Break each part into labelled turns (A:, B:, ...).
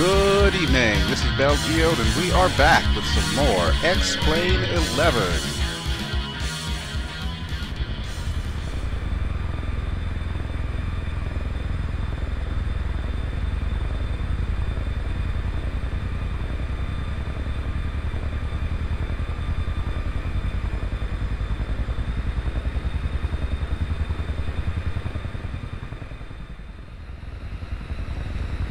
A: Good evening, this is BelGeode and we are back with some more X-Plane 11.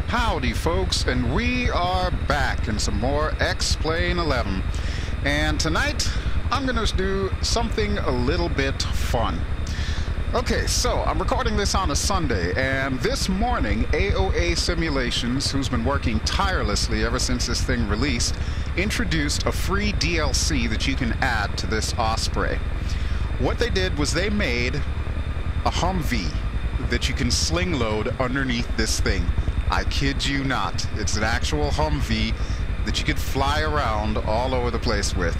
A: Howdy folks, and we are back in some more X-Plane 11. And tonight, I'm going to do something a little bit fun. Okay, so I'm recording this on a Sunday, and this morning, AOA Simulations, who's been working tirelessly ever since this thing released, introduced a free DLC that you can add to this Osprey. What they did was they made a Humvee that you can sling load underneath this thing. I kid you not. It's an actual Humvee that you could fly around all over the place with.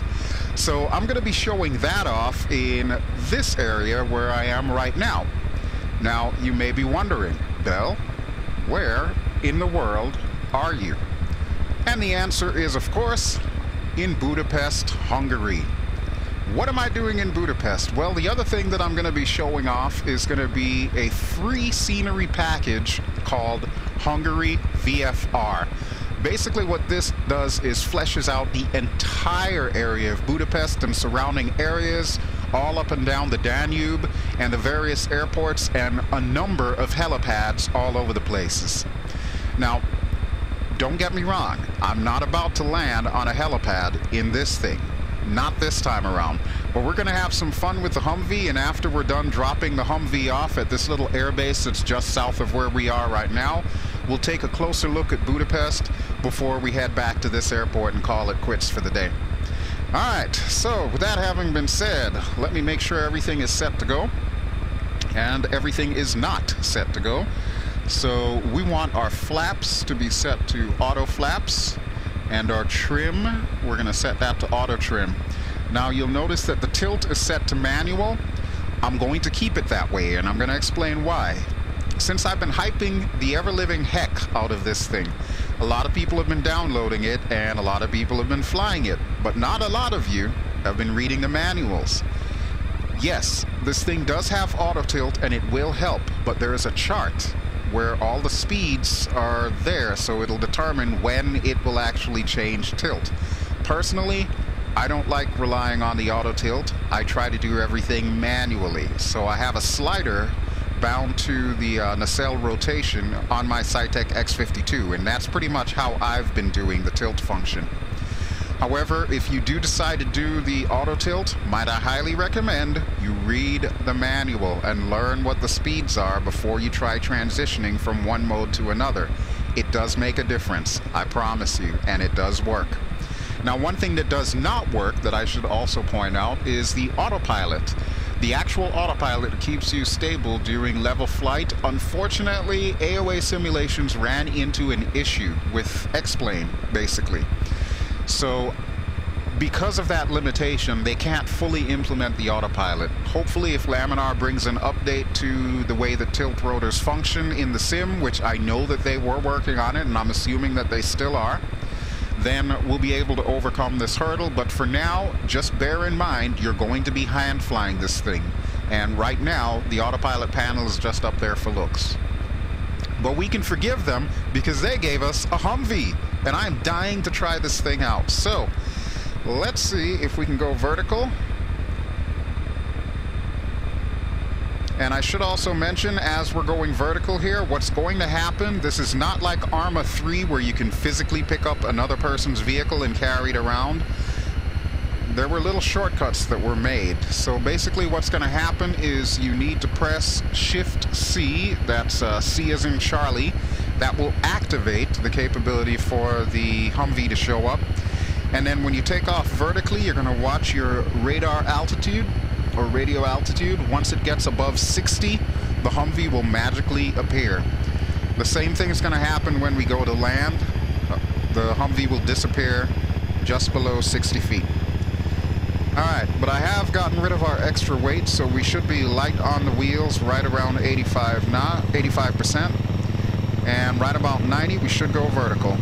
A: So I'm going to be showing that off in this area where I am right now. Now, you may be wondering, Bell, where in the world are you? And the answer is, of course, in Budapest, Hungary. What am I doing in Budapest? Well, the other thing that I'm going to be showing off is going to be a free scenery package called HungaryVFR. Basically what this does is fleshes out the entire area of Budapest and surrounding areas, all up and down the Danube and the various airports and a number of helipads all over the places. Now, don't get me wrong, I'm not about to land on a helipad in this thing. Not this time around. But we're going to have some fun with the Humvee, and after we're done dropping the Humvee off at this little airbase that's just south of where we are right now, we'll take a closer look at Budapest before we head back to this airport and call it quits for the day. Alright, so with that having been said, let me make sure everything is set to go. And everything is not set to go. So we want our flaps to be set to auto flaps. And our trim, we're going to set that to auto trim. Now you'll notice that the tilt is set to manual. I'm going to keep it that way, and I'm going to explain why. Since I've been hyping the ever-living heck out of this thing, a lot of people have been downloading it, and a lot of people have been flying it. But not a lot of you have been reading the manuals. Yes, this thing does have auto tilt, and it will help, but there is a chart where all the speeds are there, so it'll determine when it will actually change tilt. Personally, I don't like relying on the auto tilt. I try to do everything manually. So I have a slider bound to the nacelle rotation on my Cytec X52, and that's pretty much how I've been doing the tilt function. However, if you do decide to do the auto tilt, might I highly recommend you read the manual and learn what the speeds are before you try transitioning from one mode to another. It does make a difference, I promise you, and it does work. Now, one thing that does not work that I should also point out is the autopilot. The actual autopilot keeps you stable during level flight. Unfortunately, AOA Simulations ran into an issue with X-Plane, basically. So, because of that limitation, they can't fully implement the autopilot. Hopefully, if Laminar brings an update to the way that tilt rotors function in the sim, which I know that they were working on it, and I'm assuming that they still are, then we'll be able to overcome this hurdle. But for now, just bear in mind, you're going to be hand flying this thing. And right now, the autopilot panel is just up there for looks. But we can forgive them because they gave us a Humvee. And I'm dying to try this thing out. So, let's see if we can go vertical. And I should also mention, as we're going vertical here, what's going to happen, this is not like Arma 3 where you can physically pick up another person's vehicle and carry it around. There were little shortcuts that were made. So basically what's going to happen is you need to press Shift-C, that's C as in Charlie. That will activate the capability for the Humvee to show up. And then when you take off vertically, you're going to watch your radar altitude or radio altitude. Once it gets above 60, the Humvee will magically appear. The same thing is going to happen when we go to land. The Humvee will disappear just below 60 feet. Alright, but I have gotten rid of our extra weight, so we should be light on the wheels, right around 85%. And right about 90, we should go vertical.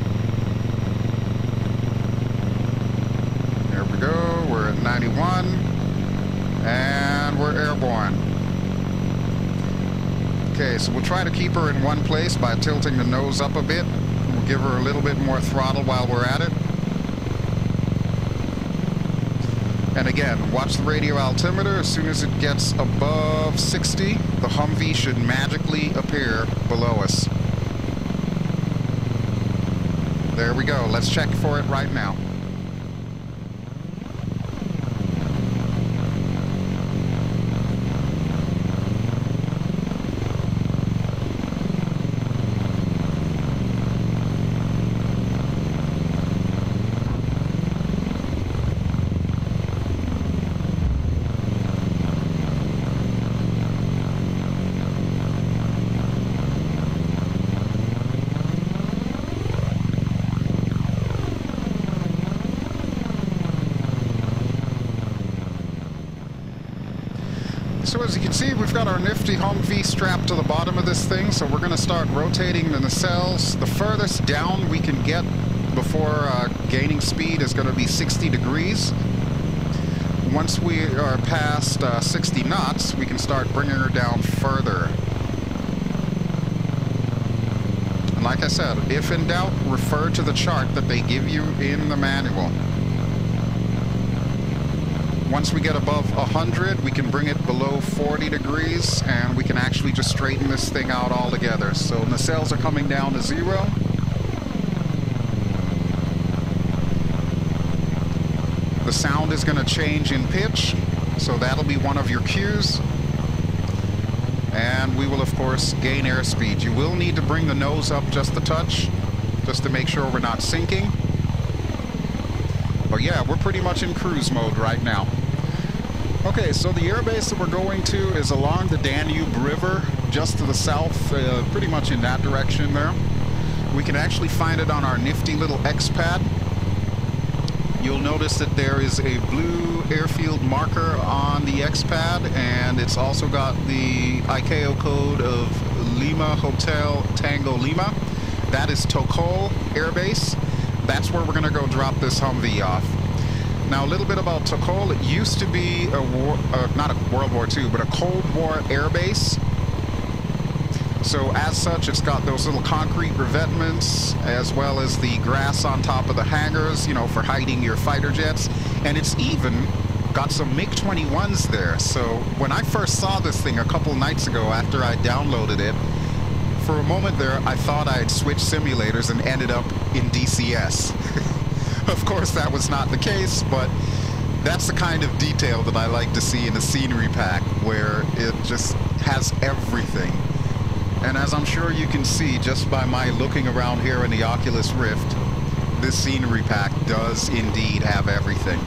A: 91. And we're airborne. Okay, so we'll try to keep her in one place by tilting the nose up a bit. We'll give her a little bit more throttle while we're at it. And again, watch the radio altimeter. As soon as it gets above 60, the Humvee should magically appear below us. There we go. Let's check for it right now. So as you can see, we've got our nifty Humvee strapped to the bottom of this thing, so we're going to start rotating the nacelles. The furthest down we can get before gaining speed is going to be 60 degrees. Once we are past 60 knots, we can start bringing her down further. And like I said, if in doubt, refer to the chart that they give you in the manual. Once we get above 100, we can bring it below 40 degrees, and we can actually just straighten this thing out altogether. So nacelles are coming down to 0. The sound is going to change in pitch, so that'll be one of your cues. And we will, of course, gain airspeed. You will need to bring the nose up just a touch, just to make sure we're not sinking. But yeah, we're pretty much in cruise mode right now. Okay, so the airbase that we're going to is along the Danube River, just to the south, pretty much in that direction there. We can actually find it on our nifty little X-pad. You'll notice that there is a blue airfield marker on the X-pad, and it's also got the ICAO code of Lima Hotel Tango Lima. That is Tokol Airbase. That's where we're going to go drop this Humvee off. Now, a little bit about Tokol. It used to be not a World War II, but a Cold War airbase. So as such, it's got those little concrete revetments, as well as the grass on top of the hangars, you know, for hiding your fighter jets. And it's even got some MiG-21s there. So when I first saw this thing a couple nights ago after I downloaded it, for a moment there, I thought I had switched simulators and ended up in DCS. Of course, that was not the case, but that's the kind of detail that I like to see in a scenery pack, where it just has everything. And as I'm sure you can see just by my looking around here in the Oculus Rift, this scenery pack does indeed have everything.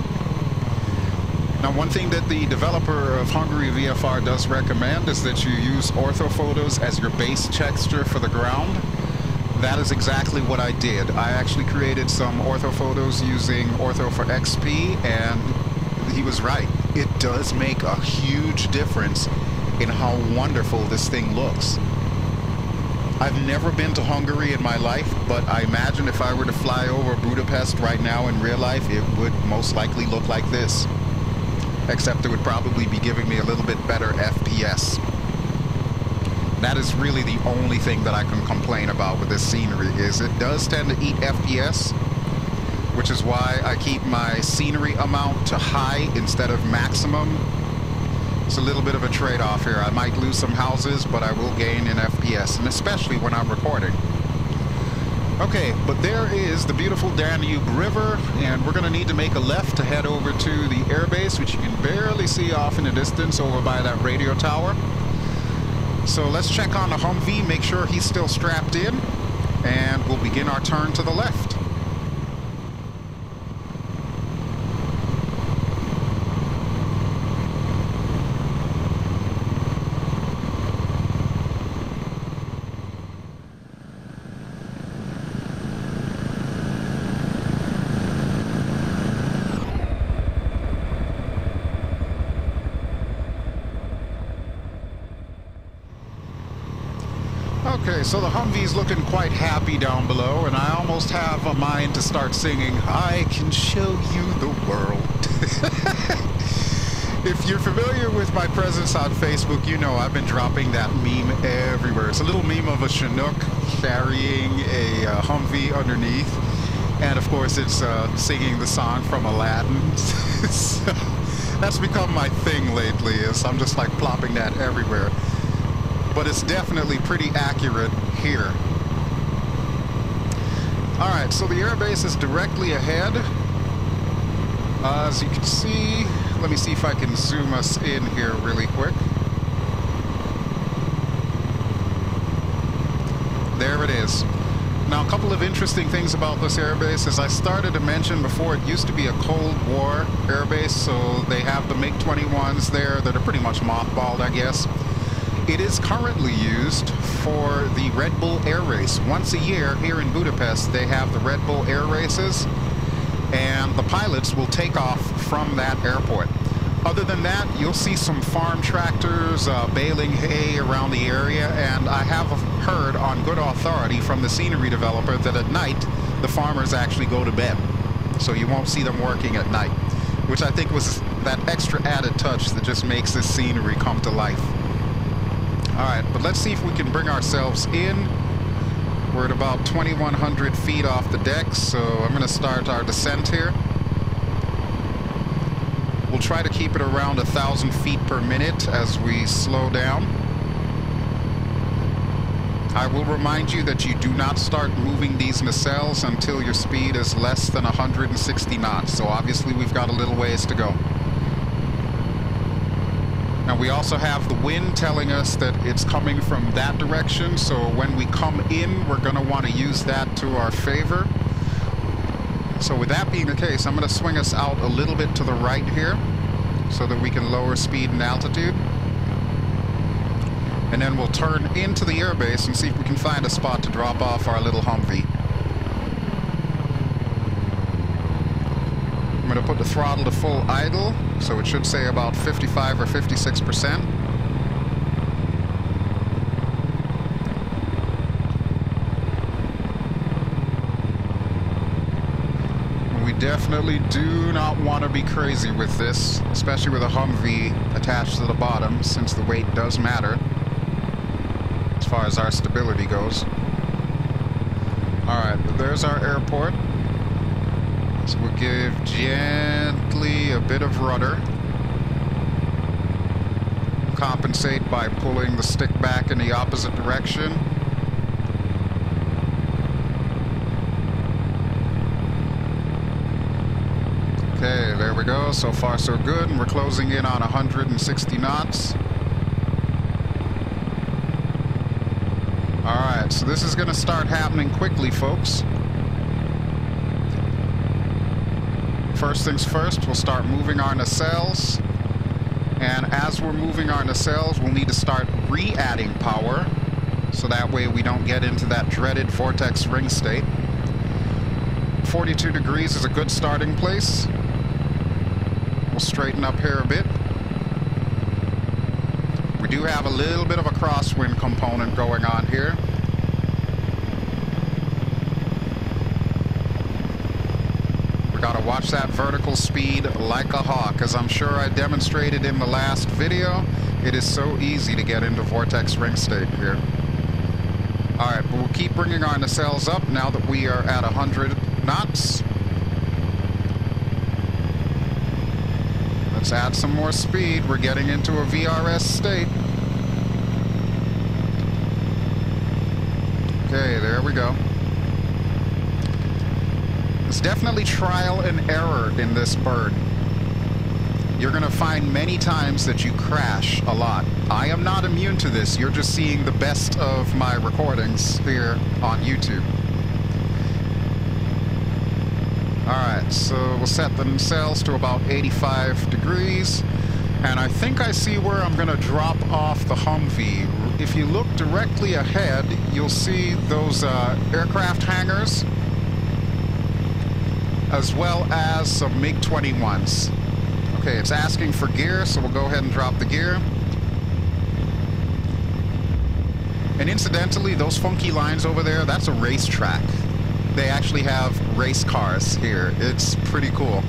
A: Now, one thing that the developer of HungaryVFR does recommend is that you use orthophotos as your base texture for the ground. That is exactly what I did. I actually created some orthophotos using Ortho for XP, and he was right. It does make a huge difference in how wonderful this thing looks. I've never been to Hungary in my life, but I imagine if I were to fly over Budapest right now in real life, it would most likely look like this. Except it would probably be giving me a little bit better FPS. That is really the only thing that I can complain about with this scenery, is it does tend to eat FPS, which is why I keep my scenery amount to high instead of maximum. It's a little bit of a trade-off here. I might lose some houses, but I will gain in FPS, and especially when I'm recording. Okay, but there is the beautiful Danube River, and we're going to need to make a left to head over to the airbase, which you can barely see off in the distance over by that radio tower. So let's check on the Humvee, make sure he's still strapped in, and we'll begin our turn to the left. Okay, so the Humvee's looking quite happy down below, and I almost have a mind to start singing, "I can show you the world." If you're familiar with my presence on Facebook, you know I've been dropping that meme everywhere. It's a little meme of a Chinook carrying a Humvee underneath, and of course it's singing the song from Aladdin. So that's become my thing lately, is I'm just like plopping that everywhere. But it's definitely pretty accurate here. Alright, so the airbase is directly ahead. As you can see, let me see if I can zoom us in here really quick. There it is. Now, a couple of interesting things about this airbase, as I started to mention before, it used to be a Cold War airbase, so they have the MiG-21s there that are pretty much mothballed, I guess. It is currently used for the Red Bull Air Race. Once a year here in Budapest, they have the Red Bull Air Races, and the pilots will take off from that airport. Other than that, you'll see some farm tractors baling hay around the area, and I have heard on good authority from the scenery developer that at night, the farmers actually go to bed. So you won't see them working at night, which I think was that extra added touch that just makes this scenery come to life. Alright, but let's see if we can bring ourselves in. We're at about 2,100 feet off the deck, so I'm going to start our descent here. We'll try to keep it around 1,000 feet per minute as we slow down. I will remind you that you do not start moving these nacelles until your speed is less than 160 knots, so obviously we've got a little ways to go. Now we also have the wind telling us that it's coming from that direction, so when we come in, we're going to want to use that to our favor. So with that being the case, I'm going to swing us out a little bit to the right here so that we can lower speed and altitude. And then we'll turn into the airbase and see if we can find a spot to drop off our little Humvee. I'm going to put the throttle to full idle, so it should say about 55 or 56%. We definitely do not want to be crazy with this, especially with a Humvee attached to the bottom, since the weight does matter as far as our stability goes. Alright, there's our airport. So we'll give gently a bit of rudder. Compensate by pulling the stick back in the opposite direction. Okay, there we go. So far so good, and we're closing in on 160 knots. Alright, so this is going to start happening quickly, folks. First things first, we'll start moving our nacelles. And as we're moving our nacelles, we'll need to start re-adding power, so that way we don't get into that dreaded vortex ring state. 42 degrees is a good starting place. We'll straighten up here a bit. We do have a little bit of a crosswind component going on here. Gotta watch that vertical speed like a hawk, as I'm sure I demonstrated in the last video. It is so easy to get into vortex ring state here. Alright, but we'll keep bringing our nacelles up now that we are at 100 knots. Let's add some more speed. We're getting into a VRS state. Okay, there we go. It's definitely trial and error in this bird. You're going to find many times that you crash a lot. I am not immune to this. You're just seeing the best of my recordings here on YouTube. Alright, so we'll set the nacelles to about 85 degrees. And I think I see where I'm going to drop off the Humvee. If you look directly ahead, you'll see those aircraft hangars, as well as some MiG-21s. Okay, it's asking for gear, so we'll go ahead and drop the gear. And incidentally, those funky lines over there, that's a racetrack. They actually have race cars here. It's pretty cool.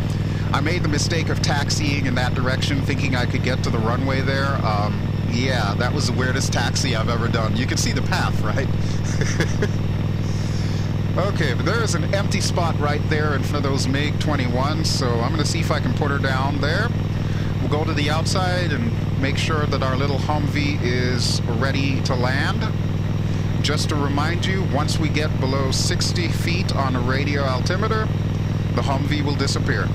A: I made the mistake of taxiing in that direction, thinking I could get to the runway there. Yeah, that was the weirdest taxi I've ever done. You can see the path, right? Okay, but there is an empty spot right there in front of those MiG-21s, so I'm going to see if I can put her down there. We'll go to the outside and make sure that our little Humvee is ready to land. Just to remind you, once we get below 60 feet on a radio altimeter, the Humvee will disappear.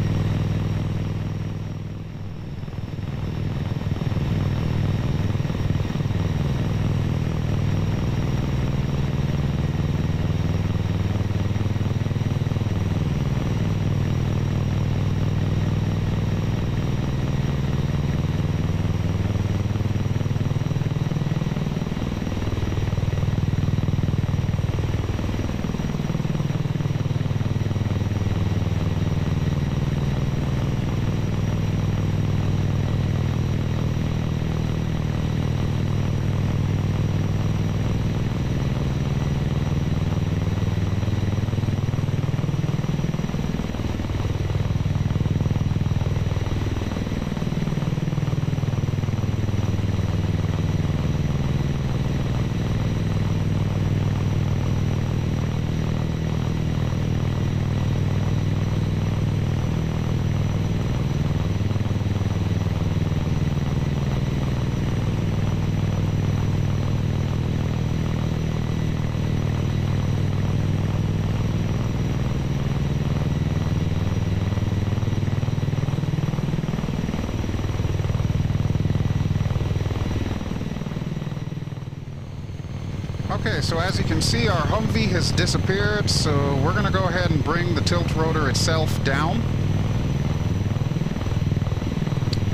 A: Okay, so as you can see, our Humvee has disappeared, so we're going to go ahead and bring the tilt rotor itself down.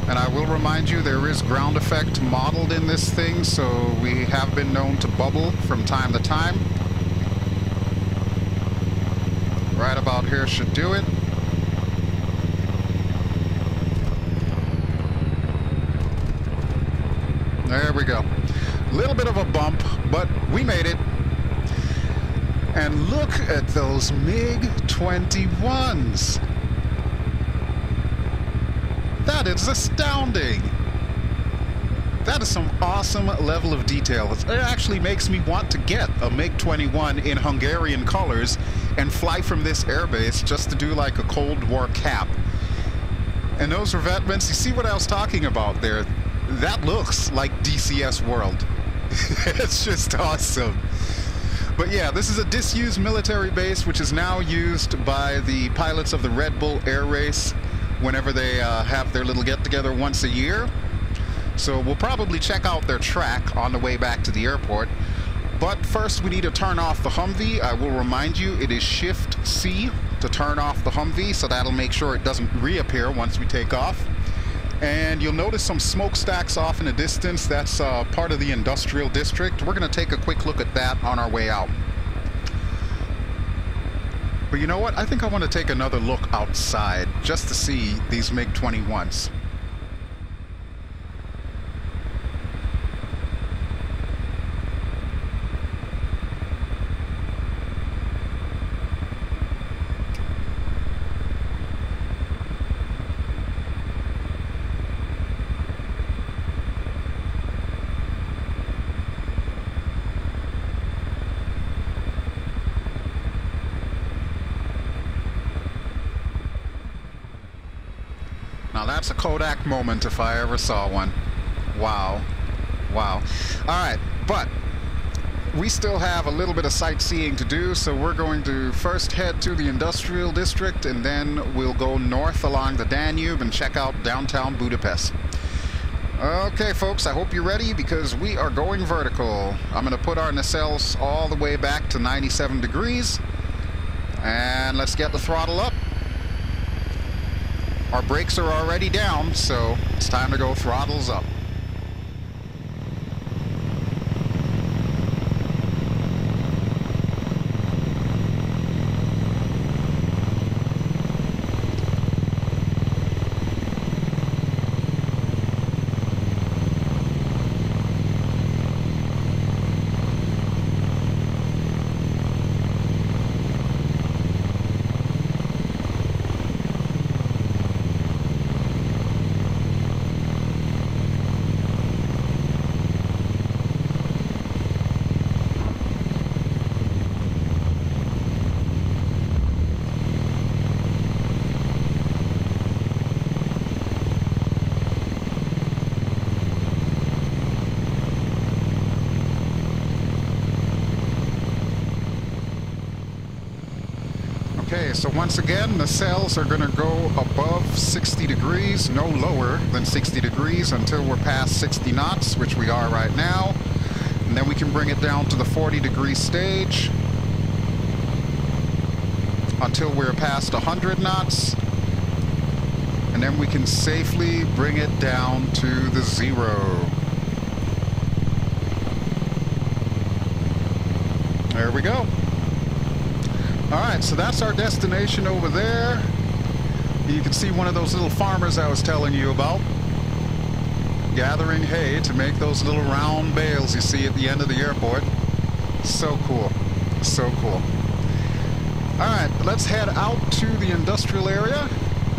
A: And I will remind you, there is ground effect modeled in this thing, so we have been known to bubble from time to time. Right about here should do it. There we go. A little bit of a bump, but we made it. And look at those MiG-21s. That is astounding. That is some awesome level of detail. It actually makes me want to get a MiG-21 in Hungarian colors and fly from this airbase just to do like a Cold War cap. And those revetments, you see what I was talking about there? That looks like DCS World. It's just awesome. But yeah, this is a disused military base which is now used by the pilots of the Red Bull Air Race whenever they have their little get-together once a year. So we'll probably check out their track on the way back to the airport. But first we need to turn off the Humvee. I will remind you, it is Shift-C to turn off the Humvee, so that'll make sure it doesn't reappear once we take off. And you'll notice some smokestacks off in the distance. That's part of the industrial district. We're going to take a quick look at that on our way out. But you know what? I think I want to take another look outside just to see these MiG-21s. Now that's a Kodak moment if I ever saw one. Wow. Wow. Alright, but we still have a little bit of sightseeing to do, so we're going to first head to the industrial district and then we'll go north along the Danube and check out downtown Budapest. Okay folks, I hope you're ready because we are going vertical. I'm going to put our nacelles all the way back to 97 degrees and let's get the throttle up. Our brakes are already down, so it's time to go throttles up. Okay, so once again, the sails are going to go above 60 degrees, no lower than 60 degrees until we're past 60 knots, which we are right now. And then we can bring it down to the 40-degree stage until we're past 100 knots. And then we can safely bring it down to the 0. There we go. Alright, so that's our destination over there. You can see one of those little farmers I was telling you about gathering hay to make those little round bales you see at the end of the airport. So cool. So cool. Alright, let's head out to the industrial area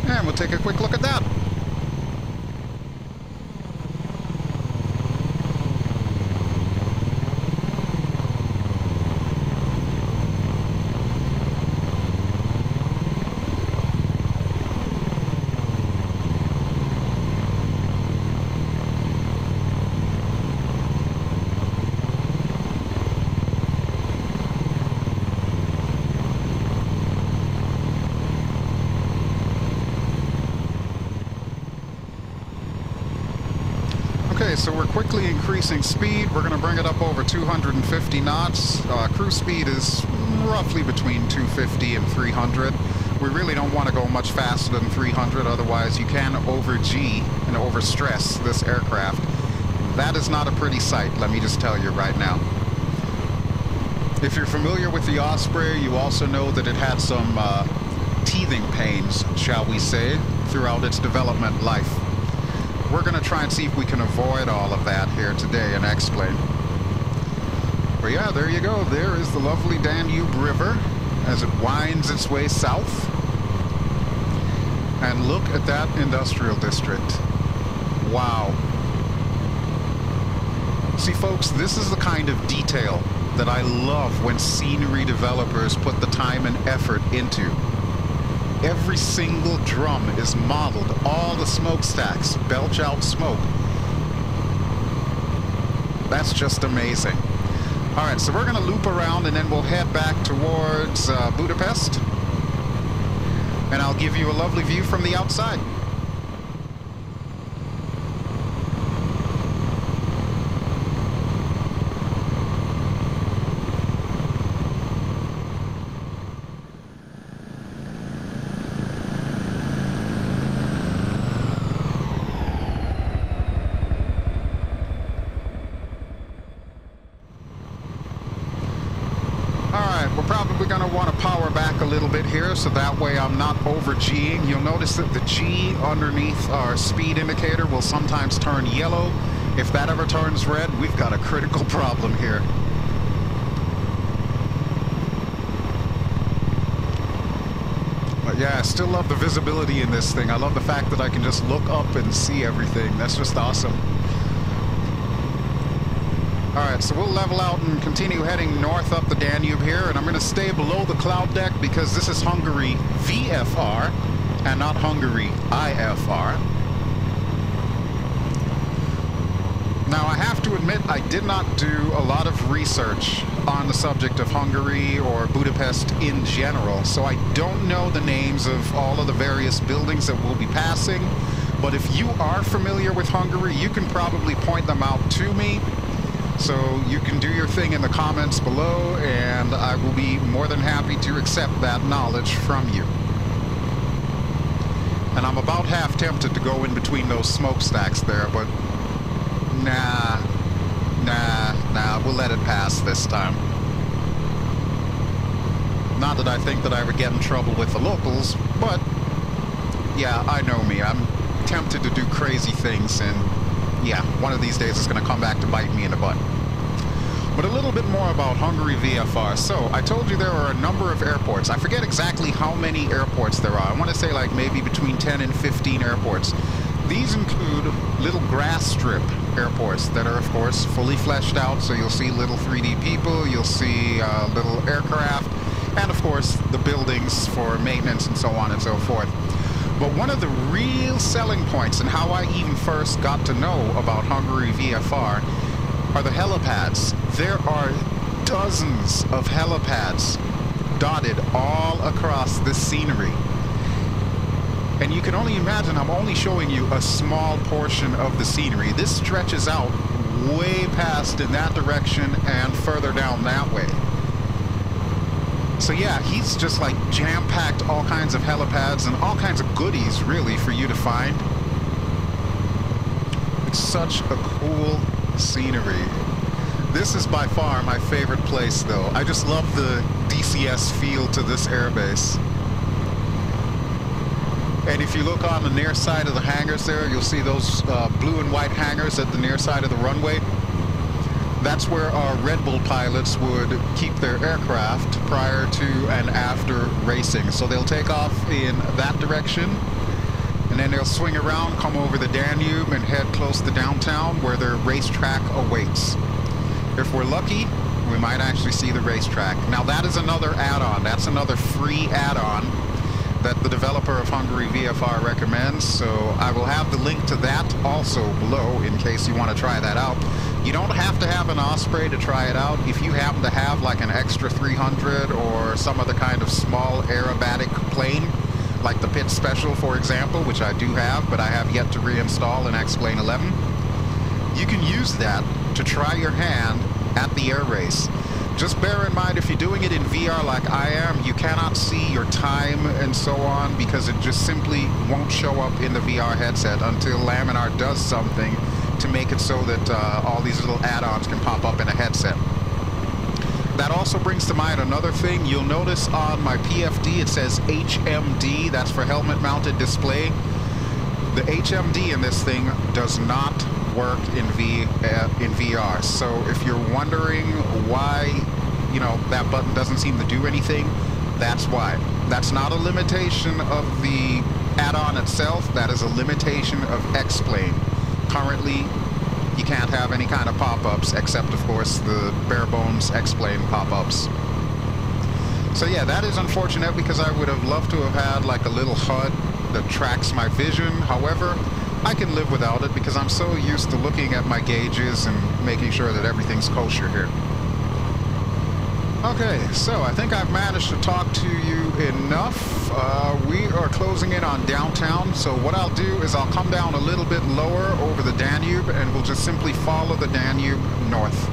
A: and we'll take a quick look at that. Okay, so we're quickly increasing speed. We're going to bring it up over 250 knots. Cruise speed is roughly between 250 and 300. We really don't want to go much faster than 300, otherwise you can over-G and over-stress this aircraft. That is not a pretty sight, let me just tell you right now. If you're familiar with the Osprey, you also know that it had some teething pains, shall we say, throughout its development life. We're going to try and see if we can avoid all of that here today and explain. But yeah, there you go. There is the lovely Danube River as it winds its way south. And look at that industrial district. Wow. See, folks, this is the kind of detail that I love when scenery developers put the time and effort into. Every single drum is modeled. All the smokestacks belch out smoke. That's just amazing. All right, so we're going to loop around and then we'll head back towards Budapest. And I'll give you a lovely view from the outside. We're probably going to want to power back a little bit here so that way I'm not over-G'ing. You'll notice that the G underneath our speed indicator will sometimes turn yellow. If that ever turns red, we've got a critical problem here. But yeah, I still love the visibility in this thing. I love the fact that I can just look up and see everything. That's just awesome. Alright, so we'll level out and continue heading north up the Danube here, and I'm going to stay below the cloud deck because this is HungaryVFR and not HungaryIFR. Now, I have to admit, I did not do a lot of research on the subject of Hungary or Budapest in general, so I don't know the names of all of the various buildings that we'll be passing, but if you are familiar with Hungary, you can probably point them out to me. So you can do your thing in the comments below, and I will be more than happy to accept that knowledge from you. And I'm about half tempted to go in between those smokestacks there, but nah, we'll let it pass this time. Not that I think that I would get in trouble with the locals, but yeah, I know me. I'm tempted to do crazy things, and yeah, one of these days it's going to come back to bite me in the butt. But a little bit more about HungaryVFR. So, I told you there are a number of airports. I forget exactly how many airports there are. I want to say like maybe between 10 and 15 airports. These include little grass strip airports that are, of course, fully fleshed out. So you'll see little 3D people, you'll see little aircraft, and of course the buildings for maintenance and so on and so forth. But one of the real selling points and how I even first got to know about HungaryVFR are the helipads. There are dozens of helipads dotted all across this scenery. And you can only imagine, I'm only showing you a small portion of the scenery. This stretches out way past in that direction and further down that way. So yeah, he's just like jam-packed all kinds of helipads and all kinds of goodies really for you to find. It's such a cool scenery. This is by far my favorite place though. I just love the DCS feel to this airbase. And if you look on the near side of the hangars there, you'll see those blue and white hangars at the near side of the runway. That's where our Red Bull pilots would keep their aircraft prior to and after racing. So they'll take off in that direction, and then they'll swing around, come over the Danube, and head close to downtown where their racetrack awaits. If we're lucky, we might actually see the racetrack. Now that is another add-on. That's another free add-on that the developer of HungaryVFR recommends, so I will have the link to that also below in case you want to try that out. You don't have to have an Osprey to try it out. If you happen to have like an extra 300 or some other kind of small aerobatic plane, like the Pit Special for example, which I do have, but I have yet to reinstall in X-Plane 11, you can use that to try your hand at the air race. Just bear in mind, if you're doing it in VR like I am, you cannot see your time and so on because it just simply won't show up in the VR headset until Laminar does something to make it so that all these little add-ons can pop up in a headset. That also brings to mind another thing. You'll notice on my PFD it says HMD, that's for helmet mounted display. The HMD in this thing does not work in VR. So if you're wondering why, you know, that button doesn't seem to do anything, that's why. That's not a limitation of the add-on itself, that is a limitation of X-Plane. Currently, you can't have any kind of pop-ups except, of course, the bare-bones X-Plane pop-ups. So yeah, that is unfortunate because I would have loved to have had like a little HUD that tracks my vision. However, I can live without it because I'm so used to looking at my gauges and making sure that everything's kosher here. Okay, so I think I've managed to talk to you enough. We are closing in on downtown, so what I'll do is I'll come down a little bit lower over the Danube and we'll just simply follow the Danube north.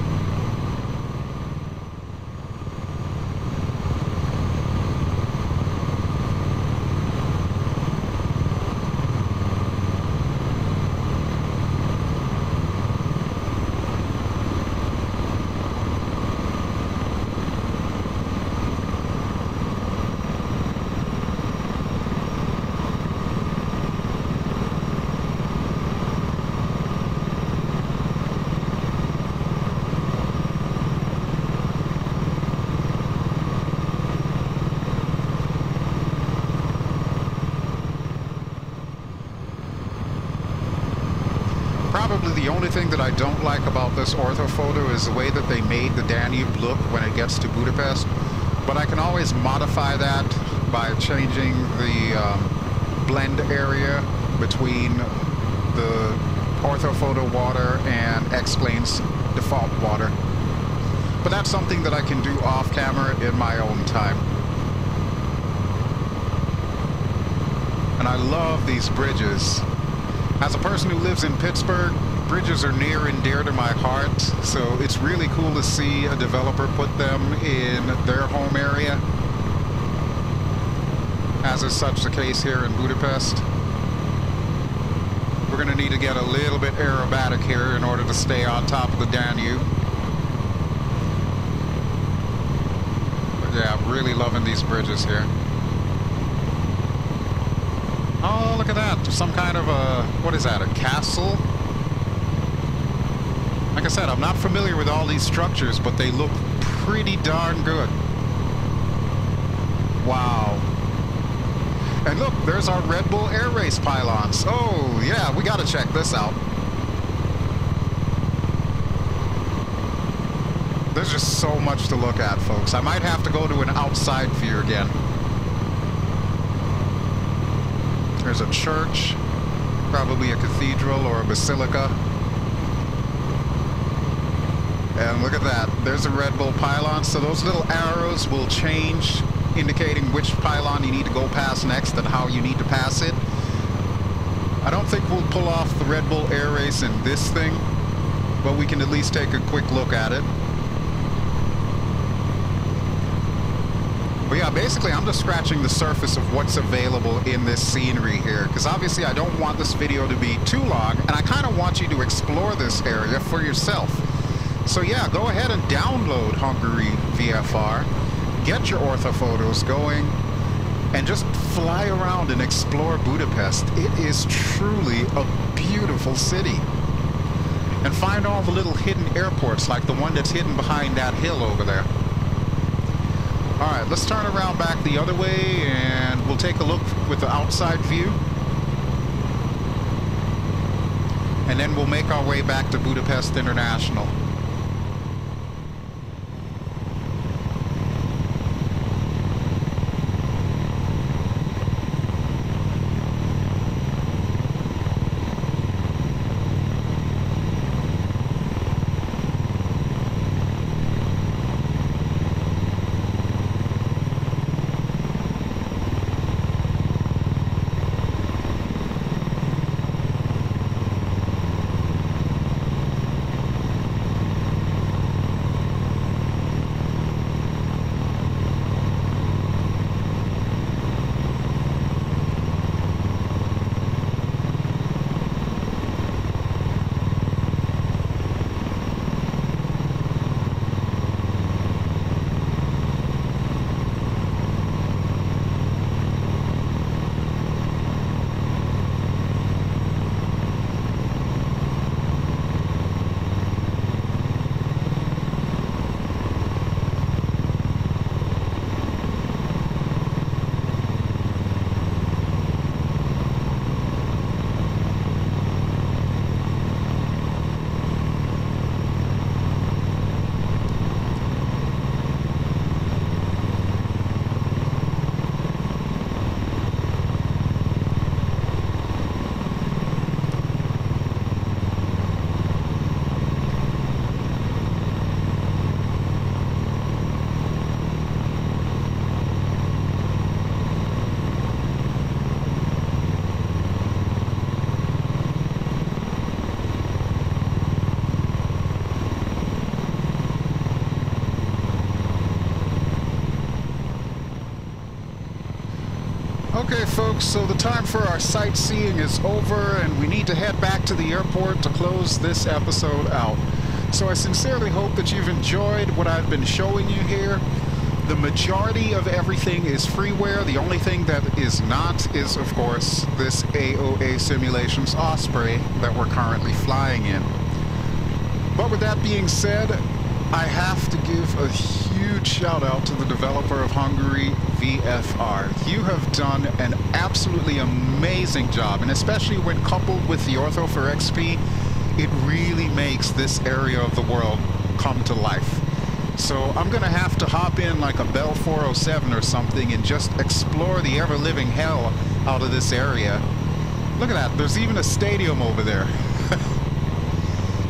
A: Probably the only thing that I don't like about this orthophoto is the way that they made the Danube look when it gets to Budapest. But I can always modify that by changing the blend area between the orthophoto water and X-Plane's default water. But that's something that I can do off camera in my own time. And I love these bridges. As a person who lives in Pittsburgh, bridges are near and dear to my heart, so it's really cool to see a developer put them in their home area, as is such the case here in Budapest. We're going to need to get a little bit aerobatic here in order to stay on top of the Danube. But yeah, I'm really loving these bridges here. Oh, look at that. Some kind of a, what is that, a castle? Like I said, I'm not familiar with all these structures, but they look pretty darn good. Wow. And look, there's our Red Bull air race pylons. Oh, yeah, we gotta check this out. There's just so much to look at, folks. I might have to go to an outside view again. There's a church, probably a cathedral or a basilica. And look at that, there's a Red Bull pylon. So those little arrows will change indicating which pylon you need to go past next and how you need to pass it. I don't think we'll pull off the Red Bull Air Race in this thing, but we can at least take a quick look at it. But yeah, basically I'm just scratching the surface of what's available in this scenery here, because obviously I don't want this video to be too long, and I kind of want you to explore this area for yourself. So yeah, go ahead and download HungaryVFR, get your orthophotos going, and just fly around and explore Budapest. It is truly a beautiful city. And find all the little hidden airports, like the one that's hidden behind that hill over there. Alright, let's turn around back the other way and we'll take a look with the outside view. And then we'll make our way back to Budapest International. Okay folks, so the time for our sightseeing is over and we need to head back to the airport to close this episode out. So I sincerely hope that you've enjoyed what I've been showing you here. The majority of everything is freeware. The only thing that is not is, of course, this AOA Simulations Osprey that we're currently flying in. But with that being said, I have to give a huge shout out to the developer of HungaryVFR. You have done an absolutely amazing job, and especially when coupled with the Ortho for XP, it really makes this area of the world come to life. So I'm gonna have to hop in like a Bell 407 or something and just explore the ever-living hell out of this area. Look at that, there's even a stadium over there.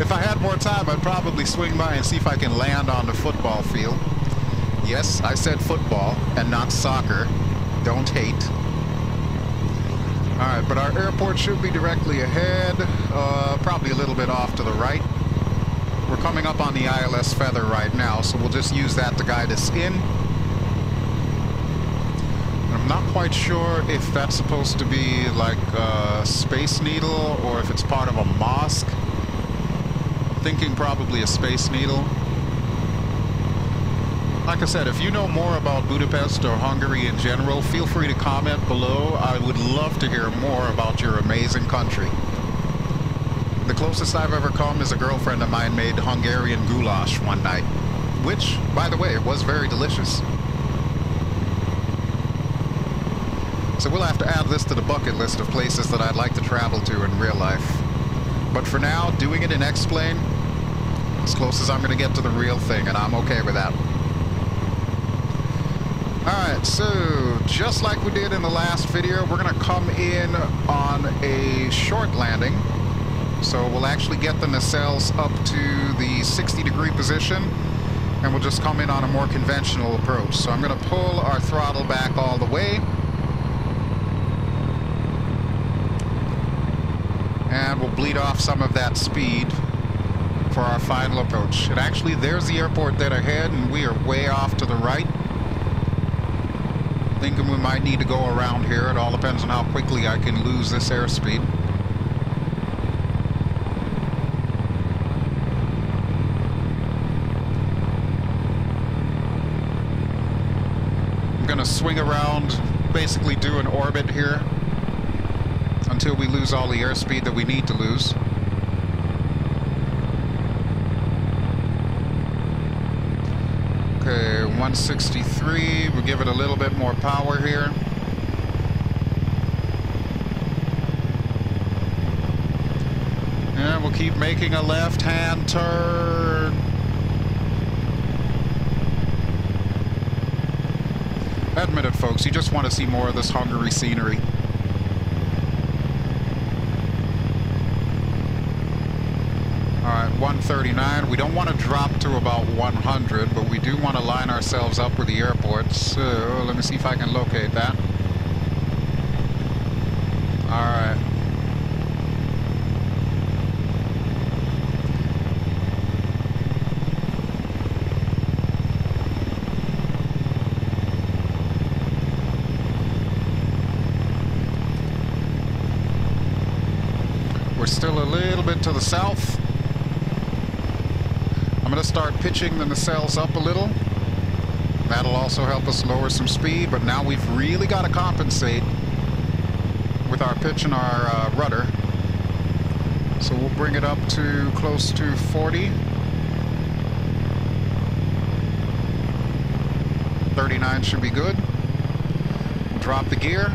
A: If I had more time, I'd probably swing by and see if I can land on the football field. Yes, I said football and not soccer. Don't hate. Alright, but our airport should be directly ahead, probably a little bit off to the right. We're coming up on the ILS Feather right now, so we'll just use that to guide us in. I'm not quite sure if that's supposed to be like a Space Needle or if it's part of a mosque. Thinking probably a Space Needle. Like I said, if you know more about Budapest or Hungary in general, feel free to comment below. I would love to hear more about your amazing country. The closest I've ever come is a girlfriend of mine made Hungarian goulash one night, which, by the way, was very delicious. So we'll have to add this to the bucket list of places that I'd like to travel to in real life. But for now, doing it in X-Plane, as close as I'm going to get to the real thing, and I'm okay with that. Alright, so just like we did in the last video, we're going to come in on a short landing. So we'll actually get the nacelles up to the 60-degree position, and we'll just come in on a more conventional approach. So I'm going to pull our throttle back all the way. And we'll bleed off some of that speed for our final approach. And actually, there's the airport dead ahead, and we are way off to the right. Thinking we might need to go around here. It all depends on how quickly I can lose this airspeed. I'm gonna swing around, basically do an orbit here until we lose all the airspeed that we need to lose. Okay, 163, we'll give it a little bit more power here. And we'll keep making a left-hand turn. Admit it, folks, you just want to see more of this Hungary scenery. Alright, 139. We don't want to drop to about 100, but we do want to line ourselves up with the airport. So, let me see if I can locate that. Alright. We're still a little bit to the south. I'm going to start pitching the nacelles up a little. That'll also help us lower some speed, but now we've really got to compensate with our pitch and our rudder. So we'll bring it up to close to 40. 39 should be good. We'll drop the gear.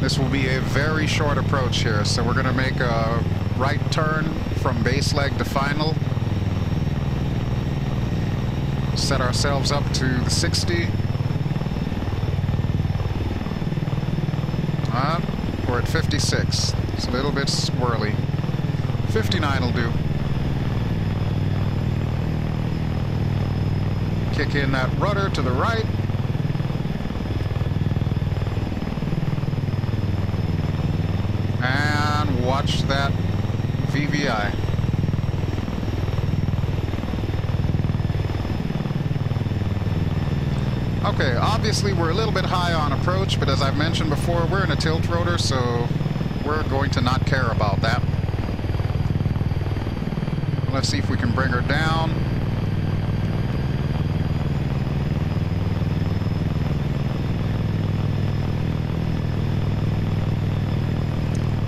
A: This will be a very short approach here, so we're going to make a right turn from base leg to final. Set ourselves up to the 60. We're at 56. It's a little bit swirly. 59 will do. Kick in that rudder to the right. And watch that VVI. Okay, obviously we're a little bit high on approach, but as I've mentioned before, we're in a tilt rotor, so we're going to not care about that. Let's see if we can bring her down.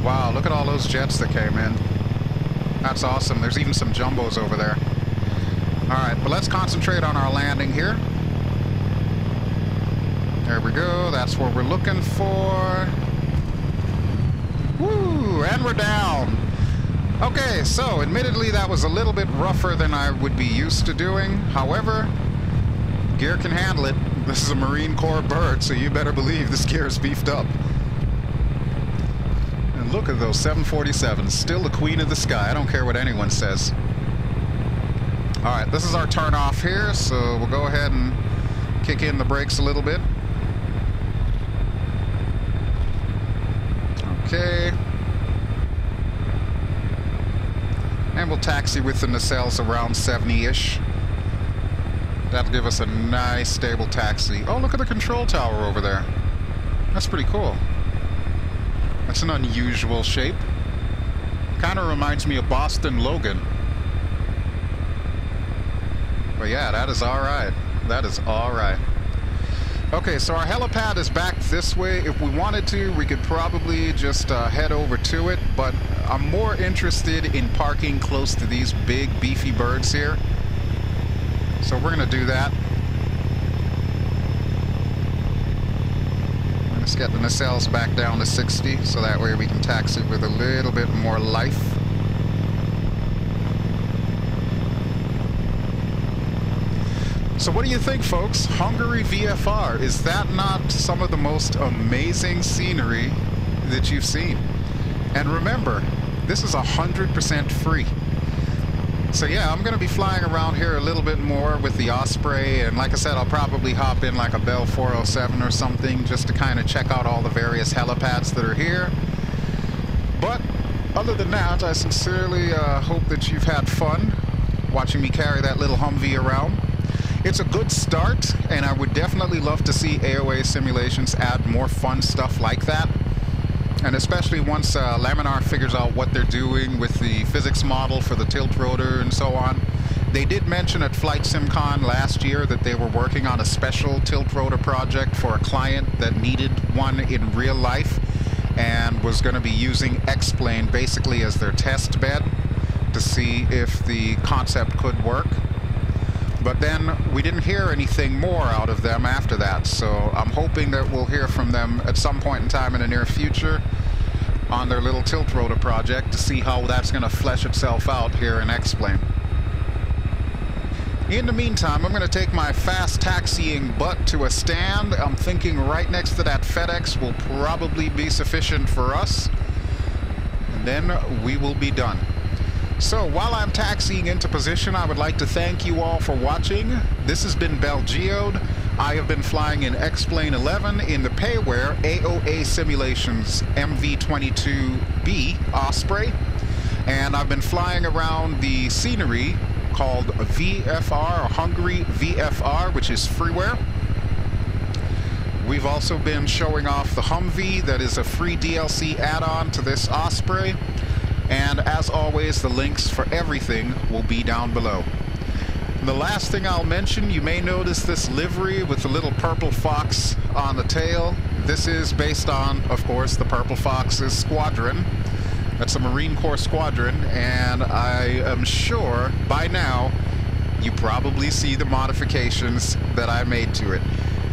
A: Wow, look at all those jets that came in. That's awesome. There's even some jumbos over there. Alright, but let's concentrate on our landing here. There we go. That's what we're looking for. Woo! And we're down. Okay, so admittedly that was a little bit rougher than I would be used to doing. However, gear can handle it. This is a Marine Corps bird, so you better believe this gear is beefed up. Look at those 747s, still the queen of the sky. I don't care what anyone says. Alright, this is our turn off here, so we'll go ahead and kick in the brakes a little bit. Okay. And we'll taxi with the nacelles around 70-ish. That'll give us a nice, stable taxi. Oh, look at the control tower over there. That's pretty cool. That's an unusual shape. Kind of reminds me of Boston Logan. But yeah, that is alright. That is alright. Okay, so our helipad is back this way. If we wanted to, we could probably just head over to it, but I'm more interested in parking close to these big, beefy birds here. So we're going to do that. Let's get the nacelles back down to 60, so that way we can taxi with a little bit more life. So what do you think, folks? HungaryVFR, is that not some of the most amazing scenery that you've seen? And remember, This is 100% free. So yeah, I'm going to be flying around here a little bit more with the Osprey, and like I said, I'll probably hop in like a Bell 407 or something just to kind of check out all the various helipads that are here. But other than that, I sincerely hope that you've had fun watching me carry that little Humvee around. It's a good start, and I would definitely love to see AOA Simulations add more fun stuff like that. And especially once Laminar figures out what they're doing with the physics model for the tilt rotor and so on. They did mention at Flight SimCon last year that they were working on a special tilt rotor project for a client that needed one in real life and was going to be using X-Plane basically as their test bed to see if the concept could work. But then we didn't hear anything more out of them after that, so I'm hoping that we'll hear from them at some point in time in the near future on their little tilt rotor project to see how that's going to flesh itself out here in X-Plane. In the meantime, I'm going to take my fast taxiing butt to a stand. I'm thinking right next to that FedEx will probably be sufficient for us, and then we will be done. So while I'm taxiing into position, I would like to thank you all for watching. This has been BelGeode. I have been flying in X-Plane 11 in the payware AOA Simulations MV22B Osprey, and I've been flying around the scenery called VFR, or HungaryVFR, which is freeware. We've also been showing off the Humvee, that is a free DLC add-on to this Osprey. And as always, the links for everything will be down below. And the last thing I'll mention, you may notice this livery with the little purple fox on the tail. This is based on, of course, the Purple Fox's squadron. That's a Marine Corps squadron, and I am sure by now you probably see the modifications that I made to it.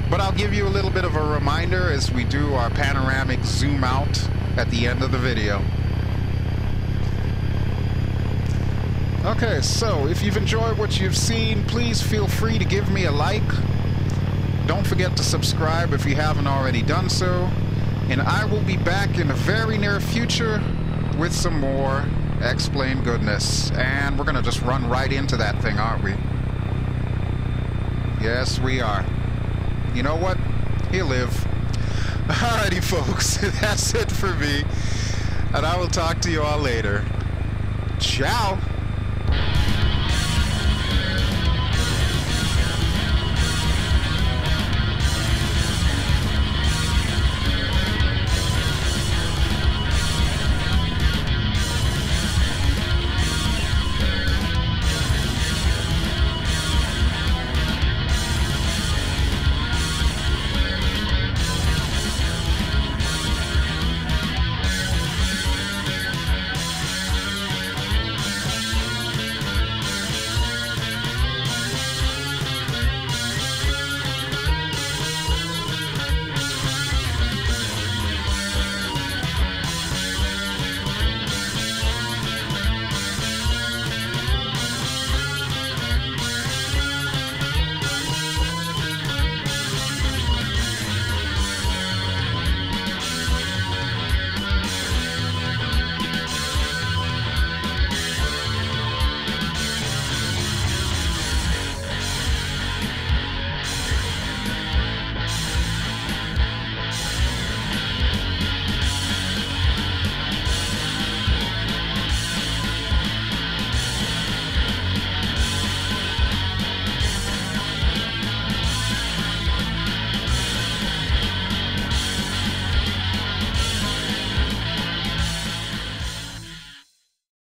A: But I'll give you a little bit of a reminder as we do our panoramic zoom out at the end of the video. Okay, so if you've enjoyed what you've seen, please feel free to give me a like. Don't forget to subscribe if you haven't already done so. And I will be back in the very near future with some more X-Plane goodness. And we're going to just run right into that thing, aren't we? Yes, we are. You know what? He'll live. Alrighty, folks. That's it for me. And I will talk to you all later. Ciao!